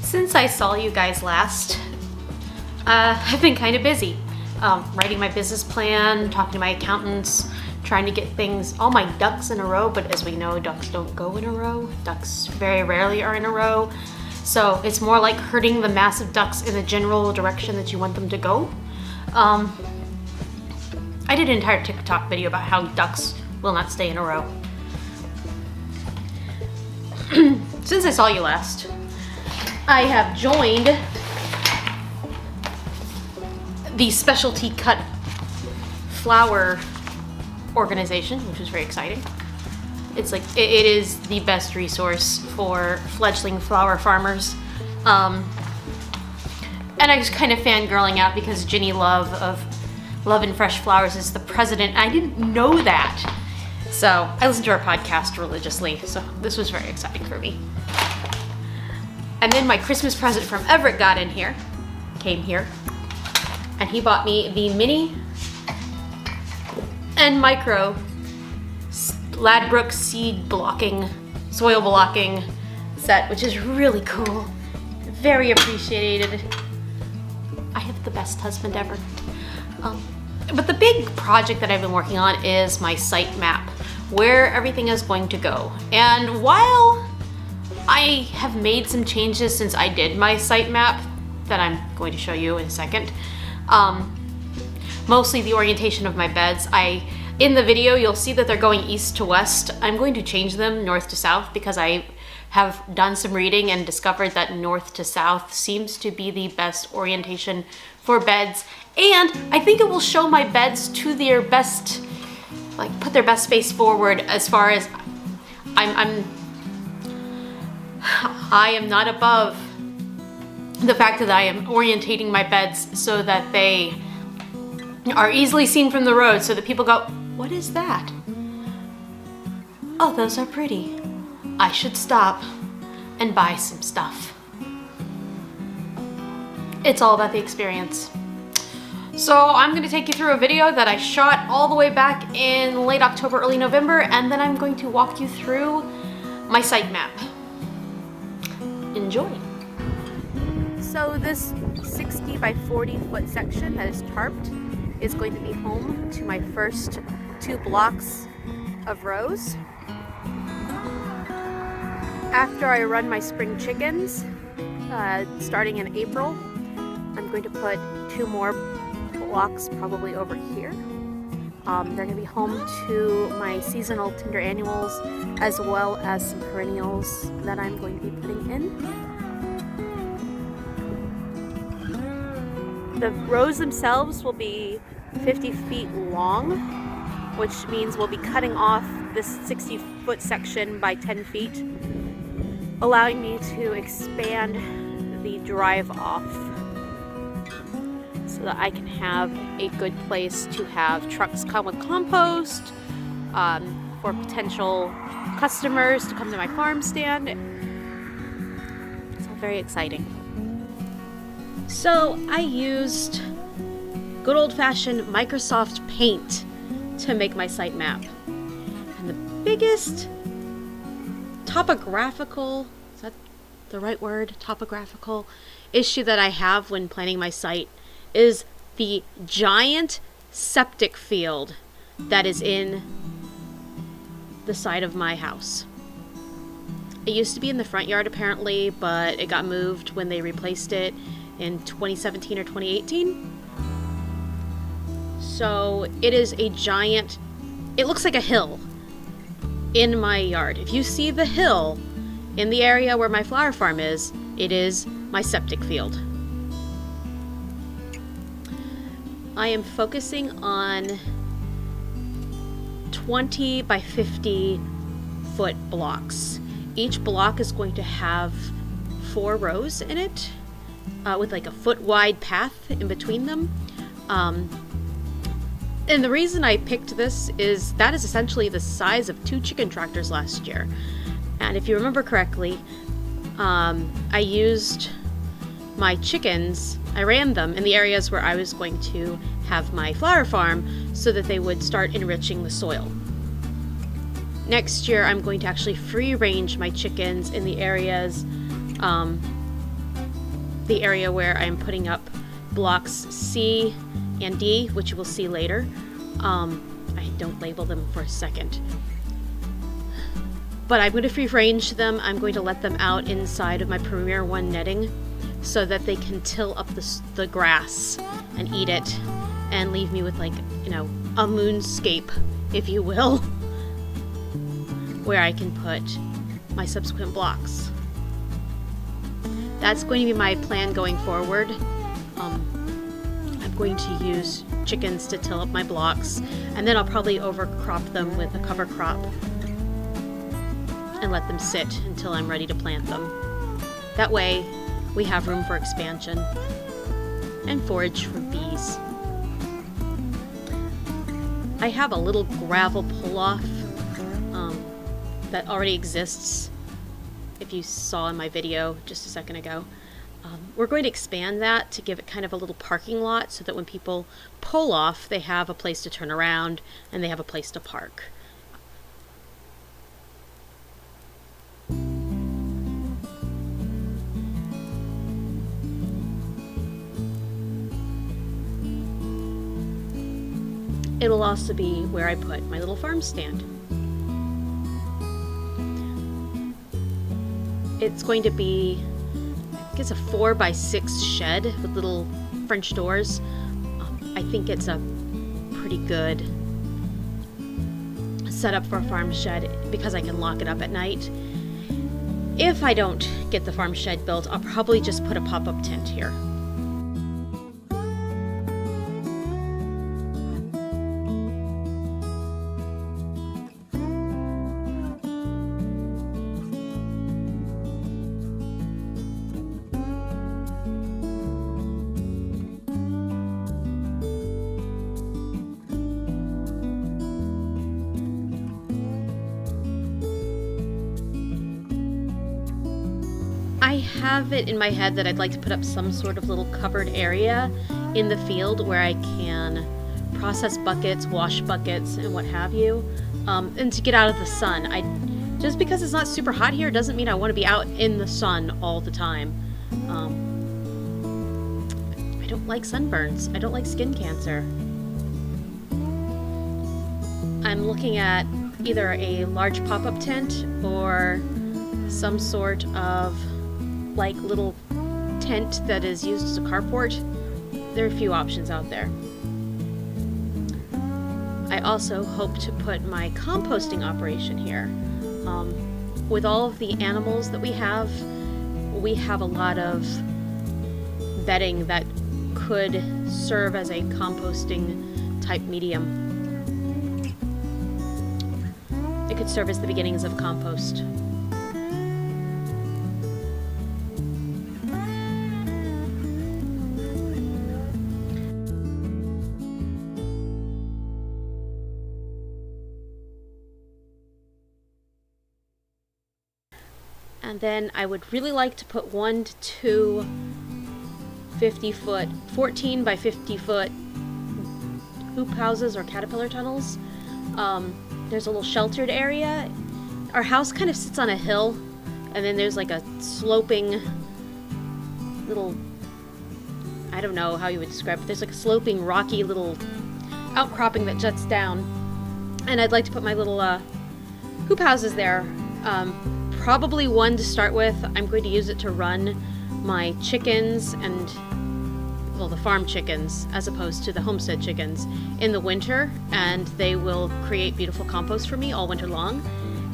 Since I saw you guys last, I've been kind of busy. Writing my business plan, talking to my accountants, trying to get all my ducks in a row, but as we know, ducks don't go in a row. Ducks very rarely are in a row. So it's more like herding the massive ducks in the general direction that you want them to go. I did an entire TikTok video about how ducks will not stay in a row. Since I saw you last, I have joined the Specialty Cut Flower organization, which is very exciting. It's like, it is the best resource for fledgling flower farmers. And I was kind of fangirling out because Ginny Love of Love and Fresh Flowers is the president. I didn't know that. So I listened to her podcast religiously, so this was very exciting for me. And then my Christmas present from Everett came here, and he bought me the mini and micro Ladbroke soil blocking set, which is really cool. Very appreciated. I have the best husband ever. But the big project that I've been working on is my site map, where everything is going to go. And while I have made some changes since I did my site map that I'm going to show you in a second. Mostly the orientation of my beds. In the video, you'll see that they're going east to west. I'm going to change them north to south because I have done some reading and discovered that north to south seems to be the best orientation for beds. And I think it will show my beds to their best, like put their best face forward as far as I am not above the fact that I am orientating my beds so that they are easily seen from the road so that people go, what is that? Oh, those are pretty. I should stop and buy some stuff. It's all about the experience. So I'm going to take you through a video that I shot all the way back in late October, early November, and then I'm going to walk you through my site map. Enjoy. So this 60 by 40 foot section that is tarped is going to be home to my first 2 blocks of rows. After I run my spring chickens, starting in April, I'm going to put 2 more blocks probably over here. They're going to be home to my seasonal tender annuals as well as some perennials that I'm going to be putting in. The rows themselves will be 50 feet long, which means we'll be cutting off this 60-foot section by 10 feet, allowing me to expand the drive off so that I can have a good place to have trucks come with compost, for potential customers to come to my farm stand. So very exciting. So I used good old-fashioned Microsoft Paint to make my site map. And the biggest topographical, is that the right word? Topographical issue that I have when planning my site is the giant septic field that is in the side of my house. It used to be in the front yard apparently, but it got moved when they replaced it in 2017 or 2018. So it is a giant, it looks like a hill in my yard. If you see the hill in the area where my flower farm is, it is my septic field. I am focusing on 20 by 50 foot blocks. Each block is going to have 4 rows in it, with like a foot wide path in between them. And the reason I picked this is that is essentially the size of 2 chicken tractors last year. And if you remember correctly, I used my chickens, I ran them in the areas where I was going to have my flower farm so that they would start enriching the soil. Next year, I'm going to actually free range my chickens in the areas, the area where I'm putting up blocks C and D, which you will see later. I don't label them for a second. But I'm going to free range them. I'm going to let them out inside of my Premier One netting so that they can till up the grass and eat it and leave me with, like, you know, a moonscape, if you will, where I can put my subsequent blocks. That's going to be my plan going forward. I'm going to use chickens to till up my blocks, and then I'll probably overcrop them with a cover crop and let them sit until I'm ready to plant them. That way, we have room for expansion and forage for bees. I have a little gravel pull-off that already exists, if you saw in my video just a second ago. We're going to expand that to give it kind of a little parking lot so that when people pull off, they have a place to turn around and they have a place to park. It'll also be where I put my little farm stand. It's going to be, I think it's a 4x6 shed with little French doors. I think it's a pretty good setup for a farm shed because I can lock it up at night. If I don't get the farm shed built, I'll probably just put a pop-up tent here. I have it in my head that I'd like to put up some sort of little covered area in the field where I can process buckets, wash buckets, and what have you, and to get out of the sun. Just because it's not super hot here doesn't mean I want to be out in the sun all the time. I don't like sunburns. I don't like skin cancer. I'm looking at either a large pop-up tent or some sort of like little tent that is used as a carport. There are a few options out there. I also hope to put my composting operation here. With all of the animals that we have a lot of bedding that could serve as a composting type medium. It could serve as the beginnings of compost. And then I would really like to put 1 to 2 50-foot, 14 by 50 foot hoop houses or caterpillar tunnels. There's a little sheltered area. Our house kind of sits on a hill, and then there's like a sloping little, I don't know how you would describe it, there's like a sloping rocky little outcropping that juts down. And I'd like to put my little hoop houses there. Probably one to start with. I'm going to use it to run my chickens and, well, the farm chickens as opposed to the homestead chickens in the winter, and they will create beautiful compost for me all winter long.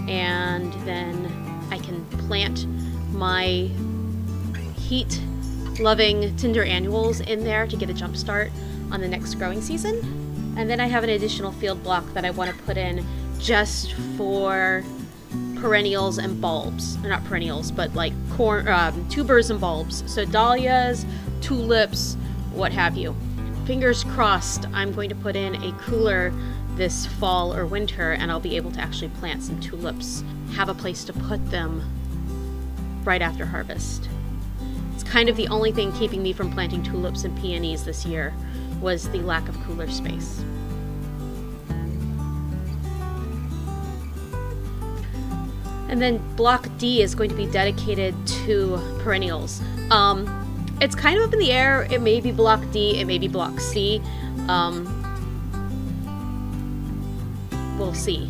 And then I can plant my heat-loving Tinder annuals in there to get a jump start on the next growing season. And then I have an additional field block that I want to put in just for perennials and bulbs. Or not perennials, but like tubers and bulbs. So dahlias, tulips, what have you. Fingers crossed, I'm going to put in a cooler this fall or winter, and I'll be able to actually plant some tulips, have a place to put them right after harvest. It's kind of the only thing keeping me from planting tulips and peonies this year was the lack of cooler space. And then block D is going to be dedicated to perennials. It's kind of up in the air. It may be block D, it may be block C. We'll see.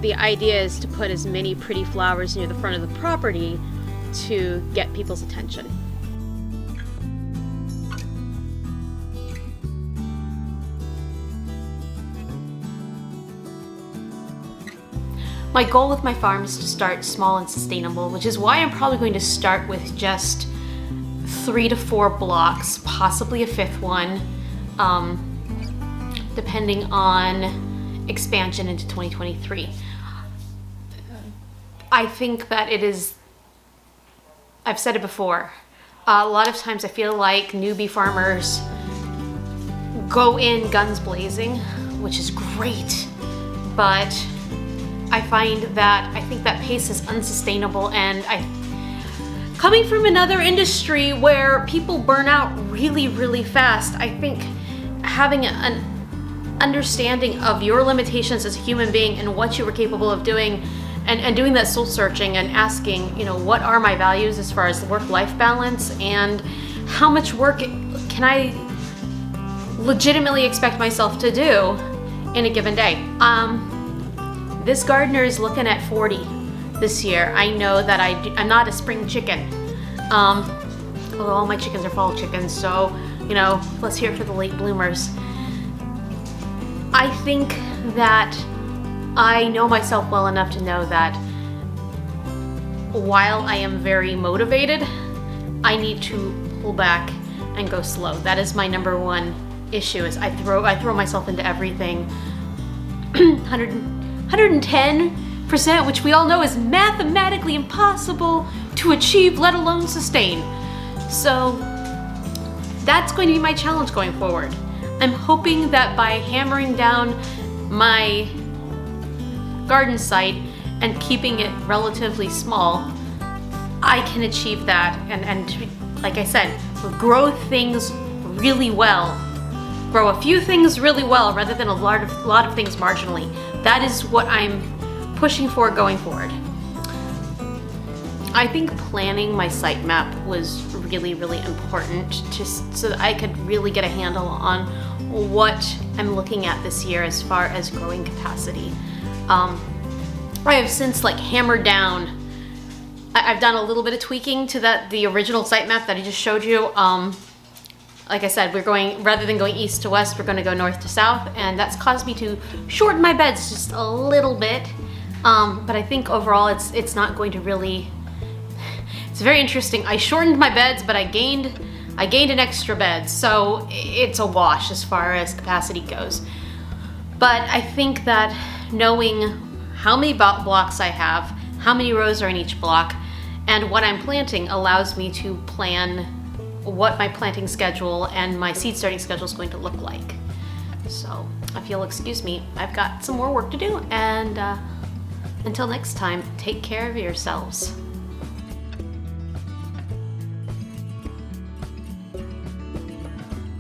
The idea is to put as many pretty flowers near the front of the property to get people's attention. My goal with my farm is to start small and sustainable, which is why I'm probably going to start with just 3 to 4 blocks, possibly a 5th one, depending on expansion into 2023. I think that it is, I've said it before, a lot of times I feel like newbie farmers go in guns blazing, which is great, but I find that I think that pace is unsustainable, and coming from another industry where people burn out really, really fast, I think having an understanding of your limitations as a human being and what you were capable of doing, and doing that soul searching and asking, you know, what are my values as far as the work-life balance, and how much work can I legitimately expect myself to do in a given day. This gardener is looking at 40 this year. I know that I'm not a spring chicken. Although all my chickens are fall chickens, so, you know, let's hear it for the late bloomers. I think that I know myself well enough to know that while I am very motivated, I need to pull back and go slow. That is my number one issue, is I throw myself into everything 110%, which we all know is mathematically impossible to achieve, let alone sustain. So that's going to be my challenge going forward. I'm hoping that by hammering down my garden site and keeping it relatively small, I can achieve that and like I said, grow things really well. Grow a few things really well rather than a lot of things marginally. That is what I'm pushing for going forward. I think planning my site map was really, really important so that I could really get a handle on what I'm looking at this year as far as growing capacity. I have since hammered down. I've done a little bit of tweaking to the original site map that I just showed you. Like I said, rather than going east to west, we're going to go north to south, and that's caused me to shorten my beds just a little bit. But I think overall it's not going to really. It's very interesting. I shortened my beds, but I gained an extra bed, so it's a wash as far as capacity goes. But I think that knowing how many blocks I have, how many rows are in each block, and what I'm planting allows me to plan what my planting schedule and my seed starting schedule is going to look like. So if you'll excuse me, I've got some more work to do, and until next time, take care of yourselves.